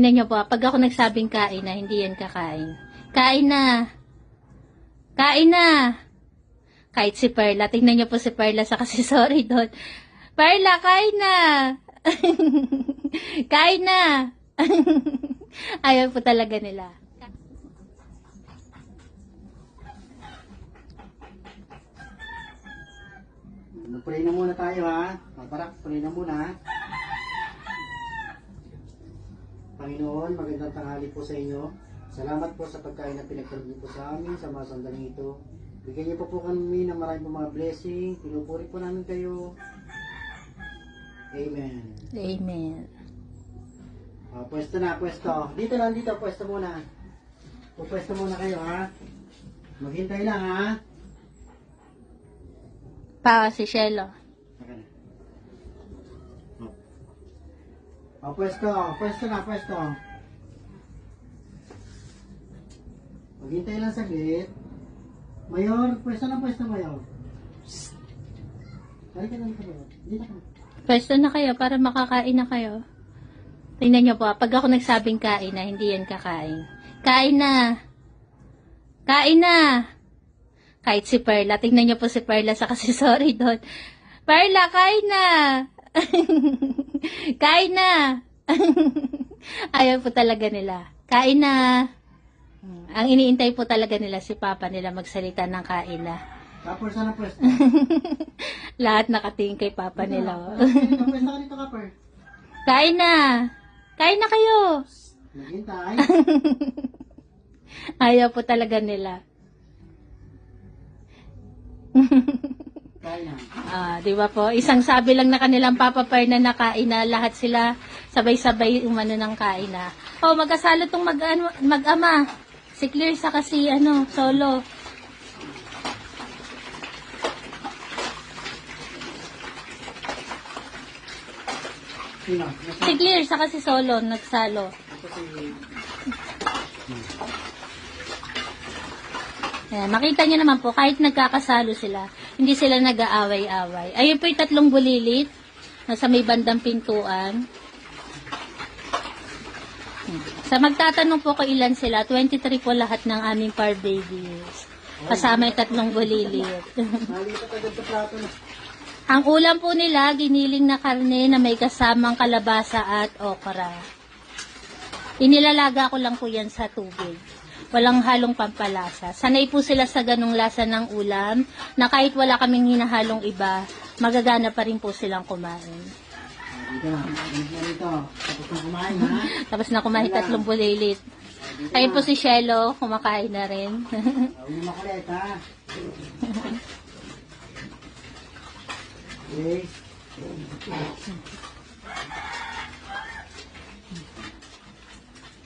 Tingnan nyo po, pag ako nagsabing kain na, hindi yan kakain. Kain na! Kain na! Kahit si Perla, tingnan nyo po si Perla sa kasi sorry doon. Perla, kain na! Kain na! Ayaw po talaga nila. Pray na muna tayo ha. Paparak, pray na muna. Panginoon, magandang tanghali po sa inyo. Salamat po sa pagkain na pinagkaloob po sa amin sa mga sandaling ito. Bigyan niyo po kami ng maraming mga blessing. Pinupuri po namin kayo. Amen. Amen. Pwesto na, pwesto. Dito lang, dito, pwesto muna. Pwesto muna kayo ha. Maghintay lang ha. Pa, si Shelo. Okay. Pwesto. Pwesto na, pwesto. Maghintay lang saglit. Mayor, pwesto na, pwesto, Mayor. Halika na, Mayor. Dito ka. Pwesto na kayo para makakain na kayo. Tingnan nyo po, pag ako nagsabing kain na, hindi yan kakain. Kain na! Kain na! Kahit si Perla, tingnan nyo po si Perla sa kasi sorry doon. Perla, kain na! Kain na! Ayaw po talaga nila. Kain na! Ang iniintay po talaga nila si Papa nila magsalita ng kain na. Kapor, sana pwesto. Lahat nakatingin kay Papa nila. Oh. Pwesto ka dito, Kapor. Kain na! Kain na kayo! Maghintay. Ayaw po talaga nila. Kain na. Di ba po? Isang sabi lang na kanilang Papa Fer na nakain na lahat sila sabay-sabay umano ng kain na. Oh, magkasalo tong mag-ama. Si Claire sa kasi solo. Sino? Si Claire sa kasi solo, nagsalo. Ito si... Ayan, makita nyo naman po, kahit nagkakasalo sila, hindi sila nag-aaway-away. Ayun po yung tatlong bulilit, nasa may bandang pintuan. Sa magtatanong po ko ilan sila, 23 po lahat ng aming par babies. Kasama yung tatlong bulilit. Nalito ka dyan sa plato na. Ang ulam po nila, giniling na karne na may kasamang kalabasa at okra. Inilalaga ko lang po yan sa tubig. Walang halong pampalasa. Sanay po sila sa ganong lasa ng ulam na kahit wala kaming hinahalong iba, magagana pa rin po silang kumain. Dito. Tapos na kumain ha. Tapos na kumain tatlong bulilit. Ayun po si Shelo, kumakain na rin. Huwag mo makulit ha. Okay.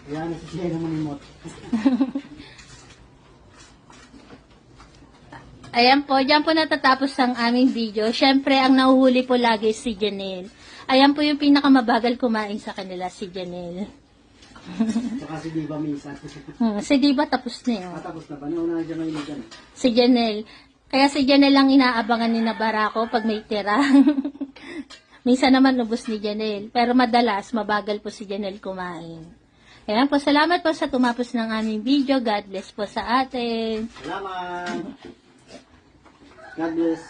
Ayan, si Shelo manimot. Ayan po, dyan po natatapos ang aming video. Siyempre, ang nahuhuli po lagi si Janelle. Ayan po yung pinakamabagal kumain sa kanila, si Janelle. Saka si Diva minsan. Si Diva tapos na yun. Tapos na ba? Nauna na dyan may dyan. Si Janelle. Kaya si Janelle lang inaabangan ni Nabarako pag may tira. Minsan naman lubos ni Janelle. Pero madalas, mabagal po si Janelle kumain. Ayan po, salamat po sa tumapos ng aming video. God bless po sa atin. Salamat. God bless.